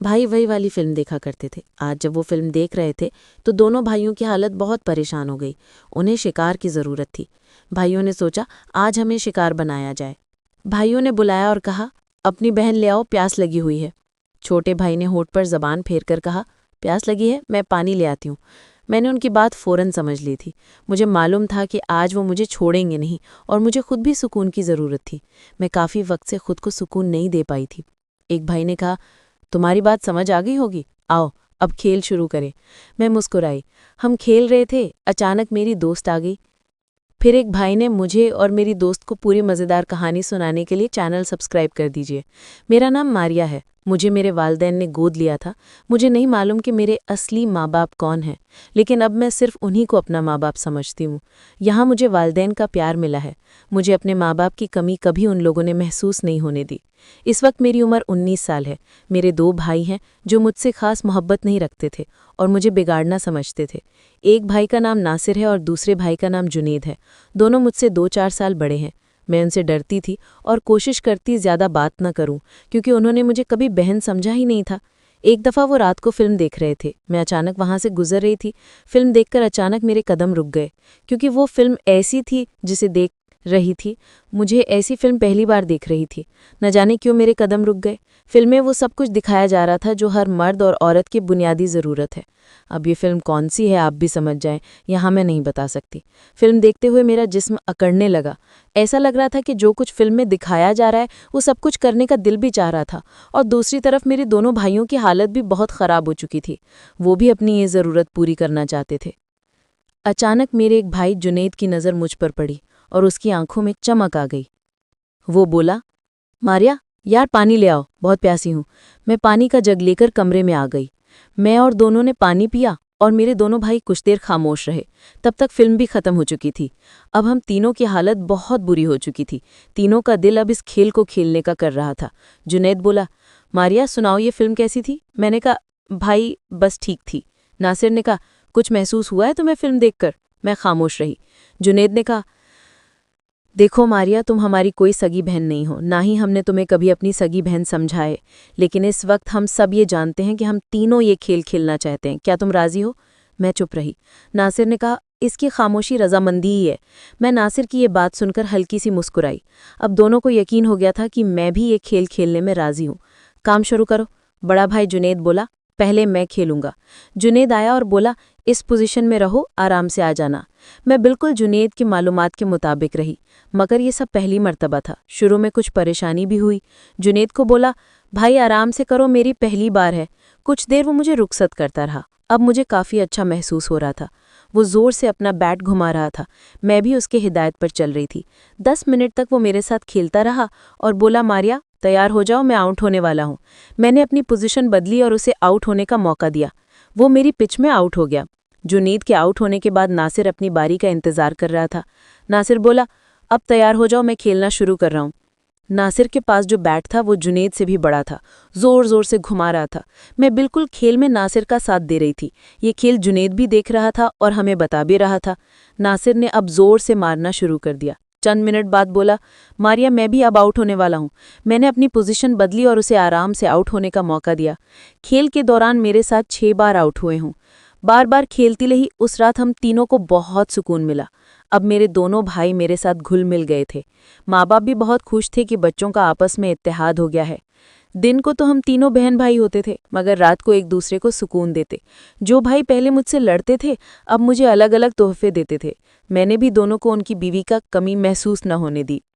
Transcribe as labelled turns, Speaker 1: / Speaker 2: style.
Speaker 1: भाई वही वाली फिल्म देखा करते थे। आज जब वो फिल्म देख रहे थे तो दोनों भाइयों की हालत बहुत परेशान हो गई। उन्हें शिकार की ज़रूरत थी। भाइयों ने सोचा आज हमें शिकार बनाया जाए। भाइयों ने बुलाया और कहा, अपनी बहन ले आओ, प्यास लगी हुई है। छोटे भाई ने होठ पर जबान फेर कर कहा, प्यास लगी है, मैं पानी ले आती हूँ। मैंने उनकी बात फ़ौरन समझ ली थी। मुझे मालूम था कि आज वो मुझे छोड़ेंगे नहीं और मुझे खुद भी सुकून की ज़रूरत थी। मैं काफ़ी वक्त से खुद को सुकून नहीं दे पाई थी। एक भाई ने कहा, तुम्हारी बात समझ आ गई होगी, आओ अब खेल शुरू करें। मैं मुस्कुराई। हम खेल रहे थे, अचानक मेरी दोस्त आ गई। फिर एक भाई ने मुझे और मेरी दोस्त को पूरी मज़ेदार कहानी सुनाने के लिए चैनल सब्सक्राइब कर दीजिए। मेरा नाम मारिया है। मुझे मेरे वालिदैन ने गोद लिया था। मुझे नहीं मालूम कि मेरे असली माँ बाप कौन हैं, लेकिन अब मैं सिर्फ उन्हीं को अपना माँ बाप समझती हूँ। यहाँ मुझे वालिदैन का प्यार मिला है। मुझे अपने माँ बाप की कमी कभी उन लोगों ने महसूस नहीं होने दी। इस वक्त मेरी उम्र 19 साल है। मेरे 2 भाई हैं जो मुझसे खास मोहब्बत नहीं रखते थे और मुझे बिगाड़ना समझते थे। एक भाई का नाम नासिर है और दूसरे भाई का नाम जुनेद है। दोनों मुझसे 2-4 साल बड़े हैं। मैं उनसे डरती थी और कोशिश करती ज़्यादा बात न करूं, क्योंकि उन्होंने मुझे कभी बहन समझा ही नहीं था। एक दफ़ा वो रात को फिल्म देख रहे थे। मैं अचानक वहाँ से गुजर रही थी। फिल्म देखकर अचानक मेरे कदम रुक गए, क्योंकि वो फिल्म ऐसी थी जिसे देख रही थी। मुझे ऐसी फिल्म पहली बार देख रही थी। न जाने क्यों मेरे कदम रुक गए। फिल्म में वो सब कुछ दिखाया जा रहा था जो हर मर्द और औरत की बुनियादी ज़रूरत है। अब ये फिल्म कौन सी है आप भी समझ जाएं, यहाँ मैं नहीं बता सकती। फिल्म देखते हुए मेरा जिस्म अकड़ने लगा। ऐसा लग रहा था कि जो कुछ फिल्म में दिखाया जा रहा है वो सब कुछ करने का दिल भी चाह रहा था। और दूसरी तरफ मेरे दोनों भाइयों की हालत भी बहुत ख़राब हो चुकी थी। वो भी अपनी ये ज़रूरत पूरी करना चाहते थे। अचानक मेरे एक भाई जुनेद की नज़र मुझ पर पड़ी और उसकी आंखों में चमक आ गई। वो बोला, मारिया यार पानी ले आओ, बहुत प्यासी हूँ। मैं पानी का जग लेकर कमरे में आ गई। मैं और दोनों ने पानी पिया और मेरे दोनों भाई कुछ देर खामोश रहे। तब तक फिल्म भी खत्म हो चुकी थी। अब हम तीनों की हालत बहुत बुरी हो चुकी थी। तीनों का दिल अब इस खेल को खेलने का कर रहा था। जुनैद बोला, मारिया सुनाओ ये फिल्म कैसी थी? मैंने कहा, भाई बस ठीक थी। नासिर ने कहा, कुछ महसूस हुआ है तुम्हें फिल्म देखकर? मैं खामोश रही। जुनैद ने कहा, देखो मारिया, तुम हमारी कोई सगी बहन नहीं हो, ना ही हमने तुम्हें कभी अपनी सगी बहन समझा है, लेकिन इस वक्त हम सब ये जानते हैं कि हम तीनों ये खेल खेलना चाहते हैं। क्या तुम राजी हो? मैं चुप रही। नासिर ने कहा, इसकी खामोशी रजामंदी ही है। मैं नासिर की ये बात सुनकर हल्की सी मुस्कुराई। अब दोनों को यकीन हो गया था कि मैं भी ये खेल खेलने में राजी हूँ। काम शुरू करो। बड़ा भाई जुनैद बोला, पहले मैं खेलूंगा। जुनैद आया और बोला, इस पोजीशन में रहो, आराम से आ जाना। मैं बिल्कुल जुनैद की मालूमात के मुताबिक रही, मगर ये सब पहली मर्तबा था। शुरू में कुछ परेशानी भी हुई। जुनैद को बोला, भाई आराम से करो, मेरी पहली बार है। कुछ देर वो मुझे रुखसत करता रहा। अब मुझे काफ़ी अच्छा महसूस हो रहा था। वो ज़ोर से अपना बैट घुमा रहा था। मैं भी उसके हिदायत पर चल रही थी। 10 मिनट तक वो मेरे साथ खेलता रहा और बोला, मारिया तैयार हो जाओ, मैं आउट होने वाला हूँ। मैंने अपनी पोजीशन बदली और उसे आउट होने का मौका दिया। वो मेरी पिच में आउट हो गया। जुनैद के आउट होने के बाद नासिर अपनी बारी का इंतज़ार कर रहा था। नासिर बोला, अब तैयार हो जाओ, मैं खेलना शुरू कर रहा हूँ। नासिर के पास जो बैट था वो जुनैद से भी बड़ा था। ज़ोर ज़ोर से घुमा रहा था। मैं बिल्कुल खेल में नासिर का साथ दे रही थी। ये खेल जुनैद भी देख रहा था और हमें बता भी रहा था। नासिर ने अब ज़ोर से मारना शुरू कर दिया। चंद मिनट बाद बोला, मारिया मैं भी अब आउट होने वाला हूँ। मैंने अपनी पोजीशन बदली और उसे आराम से आउट होने का मौका दिया। खेल के दौरान मेरे साथ 6 बार आउट हुए हूँ। बार बार खेलती रही। उस रात हम तीनों को बहुत सुकून मिला। अब मेरे दोनों भाई मेरे साथ घुल मिल गए थे। माँ बाप भी बहुत खुश थे कि बच्चों का आपस में इत्तेहाद हो गया है। दिन को तो हम तीनों बहन भाई होते थे, मगर रात को एक दूसरे को सुकून देते। जो भाई पहले मुझसे लड़ते थे अब मुझे अलग अलग तोहफे देते थे। मैंने भी दोनों को उनकी बीवी का कमी महसूस न होने दी।